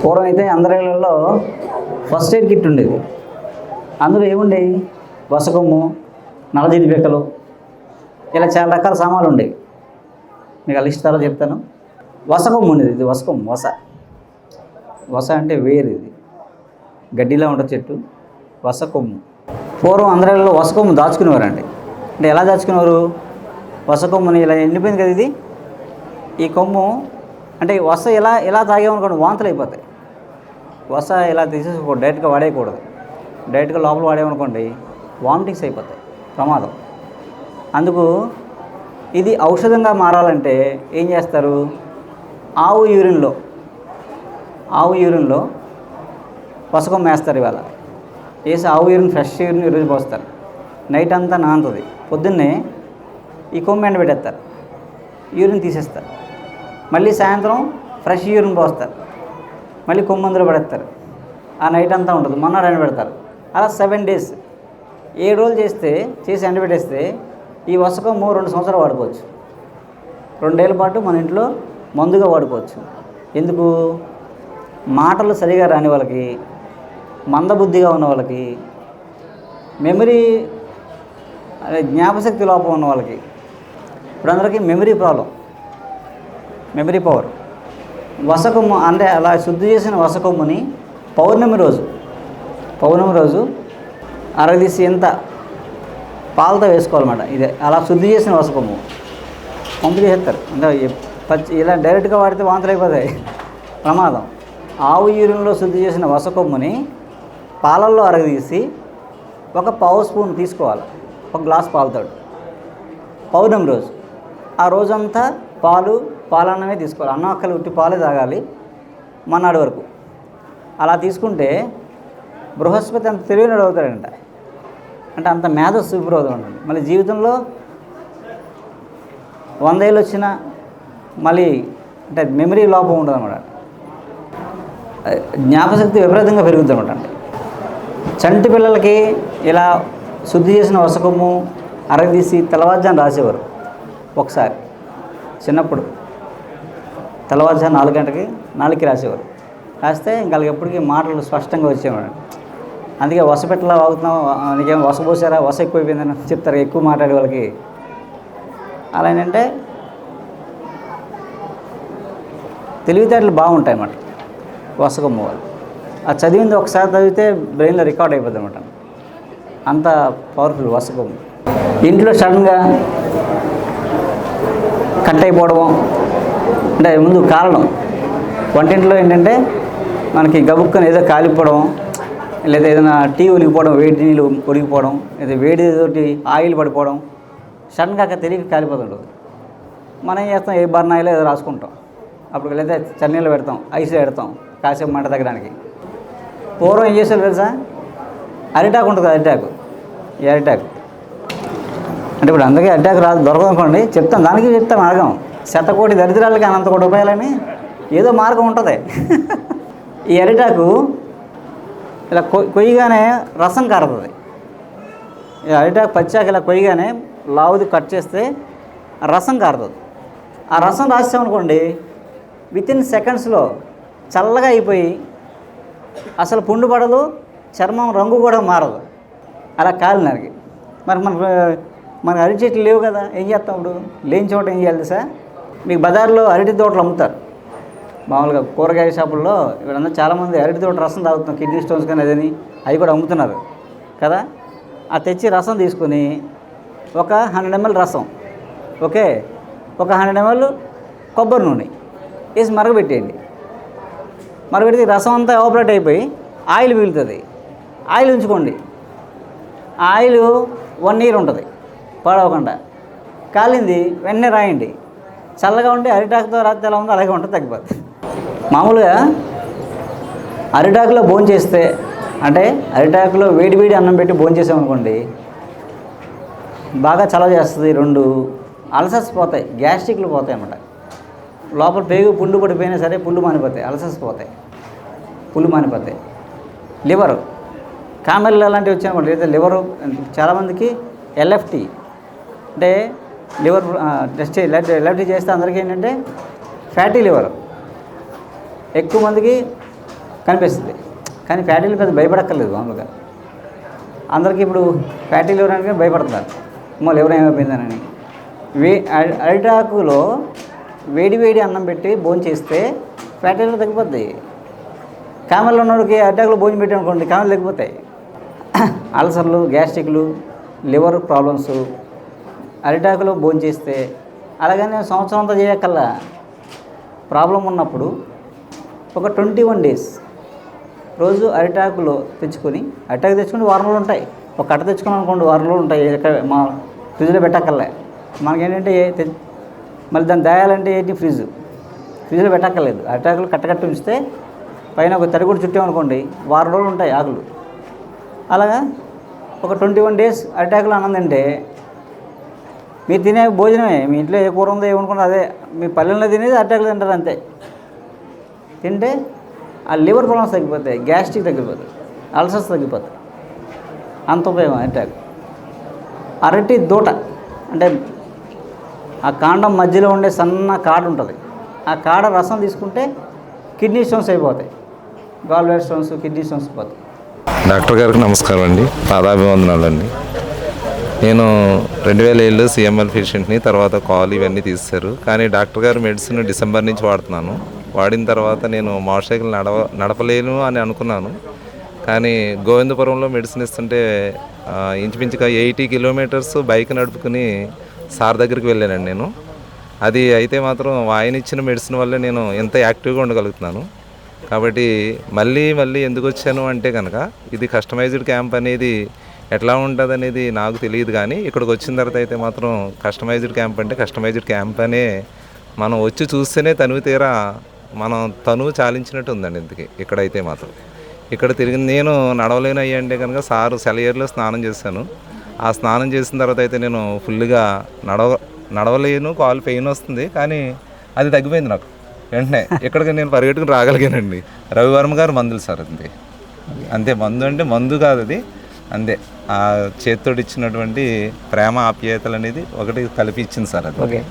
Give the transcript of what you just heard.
పూర్వం అయితే అందరి ఇళ్ళల్లో ఫస్ట్ ఎయిడ్ కిట్ ఉండేది. అందులో ఏముండేవి? వసకొమ్ము, నలజీడి పిక్కలు, ఇలా చాలా రకాల సామాన్లు ఉండేవి. మీకు ఆ లిస్ట్ తర్వాత చెప్తాను. వసకొమ్ము ఉండేది. ఇది వసకొమ్ము. వస అంటే వేరు. ఇది గడ్డిలో ఉంటుంది చెట్టు. వసకొమ్ము. పూర్వం అందరి ఇళ్ళలో వసకొమ్ము దాచుకునేవారండి. అంటే ఎలా దాచుకునేవారు? వసకొమ్ముని ఇలా ఎండిపోయింది కదా ఇది, ఈ కొమ్ము అంటే వస ఇలా తాగేమనుకోండి వాంతులు అయిపోతాయి. వస ఇలా తీసేసి డైరెక్ట్గా వాడేయకూడదు. డైరెక్ట్గా లోపల వాడేమనుకోండి వామిటింగ్స్ అయిపోతాయి, ప్రమాదం. అందుకు ఇది ఔషధంగా మారాలంటే ఏం చేస్తారు? ఆవు యూరిన్లో వసకొమ్మ వేస్తారు. ఇవాళ వేసి ఆవు యూరిన్, ఫ్రెష్ యూరిన్ ఈరోజు పోస్తారు. నైట్ అంతా నానుతుంది. పొద్దున్నే ఈ కొమ్ము ఎండబెట్టేస్తారు, యూరిన్ తీసేస్తారు. మళ్ళీ సాయంత్రం ఫ్రెష్ యూరిన్ పోస్తారు, మళ్ళీ కొమ్ము అందులో పడేస్తారు. ఆ నైట్ అంతా ఉంటుంది, మొన్నటి ఎండబెడతారు. అలా 7 days 7 రోజులు చేసి ఎండబెట్టేస్తే ఈ వసకొమ్ము 2 సంవత్సరాలు వాడుకోవచ్చు. 2 ఏళ్ళ పాటు మన ఇంట్లో మందుగా వాడుకోవచ్చు. ఎందుకు? మాటలు సరిగా రాని వాళ్ళకి, మందబుద్ధిగా ఉన్న వాళ్ళకి, జ్ఞాపశక్తి లోపం ఉన్న వాళ్ళకి, ఇప్పుడు అందరికీ మెమరీ ప్రాబ్లం, మెమరీ పవర్. వసకొమ్ము అంటే అలా శుద్ధి చేసిన వసకొమ్ముని పౌర్ణమి రోజు అరగదీసి ఎంత పాలతో వేసుకోవాలన్నమాట. ఇదే అలా శుద్ధి చేసిన వసకొమ్ము పంపిణీ చేస్తారు. అంటే ఇలా డైరెక్ట్గా వాడితే వాంతులు అయిపోతాయి, ప్రమాదం. ఆవు యూరిన్లో శుద్ధి చేసిన వసకొమ్ముని పాలల్లో అరగదీసి ఒక 1/2 స్పూన్ తీసుకోవాలి, 1 గ్లాస్ పాలతో. పౌర్ణమి రోజు ఆ రోజంతా పాలన్నమే తీసుకోవాలి. అన్నం అక్కలు ఉట్టి పాలే తాగాలి మన్నాడు వరకు. అలా తీసుకుంటే బృహస్పతి అంత తెలివినడు అవుతాడంట. అంటే అంత మేధస్సు ఇంప్రూవ్ ఉంటుంది. మళ్ళీ జీవితంలో 100 ఏళ్ళు వచ్చినా మళ్ళీ అంటే మెమరీ లోపం ఉండదు అన్నమాట. జ్ఞాపశక్తి విపరీతంగా పెరుగుతుంది అన్నమాట. అంటే చంటి పిల్లలకి ఇలా శుద్ధి చేసిన వసకొమ్ము అరగదీసి తెల్లవారుజామున రాసేవారు. ఒకసారి చిన్నప్పుడు తెల్లవారుజామున 4 గంటలకి 4కి రాసేవారు. రాస్తే ఇంకా ఎప్పటికీ మాటలు స్పష్టంగా వచ్చేవాడు. అందుకే వసపెట్టలా వాగుతున్నాం, నీకేం వసపోసారా, వస ఎక్కువైపోయిందని చెప్తారు ఎక్కువ మాట్లాడే వాళ్ళకి. అలా ఏంటంటే తెలివితేటలు బాగుంటాయి అన్నమాట వసకొమ్ము వాళ్ళు. అది చదివింది ఒకసారి చదివితే బ్రెయిన్లో రికార్డ్ అయిపోతుంది అన్నమాట. అంత పవర్ఫుల్ వసకొమ్ము. ఇంట్లో సడన్గా కట్ అయిపోవడం అంటే ముందు కారణం వంటింట్లో ఏంటంటే మనకి గబుక్కని ఏదో కాలిపోవడం, లేదా ఏదైనా టీ ఒలిగిపోవడం, వేడి నీళ్ళు ఒలిగిపోవడం, లేదా వేడితోటి ఆయిల్ పడిపోవడం, సడన్గా తెలియక కాలిపోతుంటుంది. మనం ఏం చేస్తాం? ఏ బర్నాయిలో ఏదో రాసుకుంటాం. అప్పుడు లేదా చన్నీళ్ళు పెడతాం, ఐస్ పెడతాం కాసేపు మంట తగ్గడానికి. పూర్వం ఏం చేసేది తెలుసా? అరిటాకు ఉంటుంది, ఈ అరిటాకు అంటే ఇప్పుడు అందుకే అరిటాకు దొరకదు అనుకోండి, చెప్తాం, దానికి చెప్తాం మార్గం. 100 దరిద్రాలకి అనంత కోటి రూపాయలని ఏదో మార్గం ఉంటుంది. ఈ అరిటాకు ఇలా కొయ్యగానే రసం కారుతుంది. ఈ అరిటాకు పచ్చాక ఇలా కొయ్యగానే లావుది కట్ చేస్తే రసం కారుతుంది. ఆ రసం రాసామనుకోండి వితిన్ సెకండ్స్లో చల్లగా అయిపోయి అసలు పుండు పడదు, చర్మం రంగు కూడా మారదు. అలా కాలినారికి మరి మనకు అరటి చెట్లు లేవు కదా, ఏం చేస్తాం? ఇప్పుడు లేని చోట ఏం చేయాలి సార్? మీకు బజార్లో అరటి తోటలు అమ్ముతారు. మామూలుగా కూరగాయ షాపుల్లో ఇక్కడ చాలామంది అరటి తోట రసం తాగుతున్నాం, కిడ్నీ స్టోన్స్ కానీ అదని, అవి కూడా అమ్ముతున్నారు కదా. ఆ తెచ్చి రసం తీసుకొని ఒక 100 ml రసం, ఓకే, ఒక 100 ml కొబ్బరి నూనె వేసి మరగబెట్టేయండి. మరగబెడితే రసం అంతా ఎవాపరేట్ అయిపోయి ఆయిల్ మిగులుతుంది. ఆయిల్ ఉంచుకోండి. ఆయిల్ 1 year ఉంటుంది పాడవకుండా. కాలింది వెంటనే రాయండి. చల్లగా ఉంటే అరిటాకుతో రాత్రి ఎలా ఉందో అలాగే ఉంటుంది, తగ్గిపోతుంది. మామూలుగా అరిటాకులో భోంచేస్తే అంటే అరిటాకులో వేడి అన్నం పెట్టి భోంచేసామనుకోండి బాగా చలవ చేస్తుంది. 2 అల్సర్స్ పోతాయి, గ్యాస్ట్రిక్లు పోతాయి అన్నమాట. లోపల పేగు పుండు పడిపోయినా సరే పుండు మానిపోతాయి, అల్సర్స్ పోతాయి, పుండు మానిపోతాయి. లివర్ కామెర్లు అలాంటివి వచ్చాయనుకోండి, లేదా లివరు చాలామందికి ఎల్ఎఫ్టీ అంటే లివర్ టెస్ట్ ఎల్ఎఫ్టీ చేస్తే అందరికీ ఏంటంటే ఫ్యాటీ లివర్, ఎక్కువ మందికి కనిపిస్తుంది. కానీ ఫ్యాటీ లివర్ పెద్ద భయపడక్కర్లేదు మామూలుగా. అందరికీ ఇప్పుడు ఫ్యాటీ లివర్ అంటే భయపడుతున్నారు, అమ్మో లివర్ ఏమైపోయిందని. అరిటాకులో వేడి అన్నం పెట్టి భోజనం చేస్తే ఫ్యాటీ లివర్ తగ్గిపోద్ది. కామెల్లో ఉన్నోడికి అరిటాకులో భోజనం పెట్టి అనుకోండి కామెలు తగ్గిపోతాయి. అల్సర్లు, గ్యాస్ట్రిక్లు, లివర్ ప్రాబ్లమ్స్ అరిటాకులో భోజనం చేస్తే. అలాగని సంవత్సరం అంతా చేయక్కల్లా. ప్రాబ్లం ఉన్నప్పుడు ఒక 21 డేస్ రోజు అరిటాకులో తెచ్చుకొని వారం రోజులు ఉంటాయి. ఒక కట్ట తెచ్చుకుని అనుకోండి వారం రోజులు ఉంటాయి. మా ఫ్రిడ్జ్లో పెట్టక్కర్లే. మనకేంటంటే మళ్ళీ దాన్ని దాయాలంటే ఏంటి ఫ్రిడ్జ్లో పెట్టక్కర్లేదు. అరిటాకులు కట్ట ఉంచితే పైన ఒక తడి కూడా చుట్టామనుకోండి వారం రోజులు ఉంటాయి ఆకులు. అలాగా ఒక 21 డేస్ అరిటాకులు అన్నం తింటే మీరు తినే భోజనమే. మీ ఇంట్లో ఏ కూర ఉందో ఏమనుకుంటారు అదే. మీ పల్లెల్లో తినేది అరిటాకులు తింటారు అంతే. తింటే ఆ లివర్ ప్రాబ్లమ్స్ తగ్గిపోతాయి, గ్యాస్ట్రిక్ తగ్గిపోతాయి, అల్సర్స్ తగ్గిపోతాయి. అంత ఉపయోగం అరిటాకు. అరటి దూట అంటే ఆ కాండం మధ్యలో ఉండే సన్న కాడ ఉంటుంది. ఆ కాడ రసం తీసుకుంటే కిడ్నీ స్టోన్స్ అయిపోతాయి. Gall bladder stones, kidney stones పోతాయి. డాక్టర్ గారికి నమస్కారం అండి, పాదాభివందనాలు అండి. నేను 2007 CML పేషెంట్ని. తర్వాత కాల్ ఇవన్నీ తీస్తారు. కానీ డాక్టర్ గారు మెడిసిన్ డిసెంబర్ నుంచి వాడుతున్నాను. వాడిన తర్వాత నేను మోటార్ సైకిల్ నడపలేను అని అనుకున్నాను. కానీ గోవిందపురంలో మెడిసిన్ ఇస్తుంటే ఇంచుమించుగా 80 కిలోమీటర్స్ బైక్ నడుపుకుని సార్ దగ్గరికి వెళ్ళానండి నేను. అది అయితే మాత్రం ఆయన ఇచ్చిన మెడిసిన్ వల్లే నేను ఎంత యాక్టివ్గా ఉండగలుగుతున్నాను. కాబట్టి మళ్ళీ ఎందుకు వచ్చాను అంటే కనుక ఇది కస్టమైజ్డ్ క్యాంప్ అనేది ఎట్లా ఉంటుంది అనేది నాకు తెలియదు. కానీ ఇక్కడికి వచ్చిన తర్వాత అయితే మాత్రం కస్టమైజ్డ్ క్యాంప్ అంటే కస్టమైజ్డ్ క్యాంప్ అనే మనం వచ్చి చూస్తేనే తనువు తీరా మనం తనువు చాలించినట్టు ఉందండి. ఇంతకీ ఇక్కడైతే మాత్రం ఇక్కడ తిరిగి నేను నడవలేను అయ్యంటే కనుక సారు సెలయేరులో స్నానం చేశాను. ఆ స్నానం చేసిన తర్వాత అయితే నేను ఫుల్గా నడవలేను, కాలు పెయిన్ వస్తుంది. కానీ అది తగ్గిపోయింది నాకు వెంటనే. ఇక్కడికి నేను పరిగెట్టుకుని రాగలిగానండి. రవివర్మ గారు మందులు సార్ అంతే. మందు అంటే మందు కాదు అది, అంతే. ఆ చేతితోటి ఇచ్చినటువంటి ప్రేమ ఆప్యాయతలు అనేది ఒకటి కలిపి ఇచ్చింది సార్ అది. ఓకే.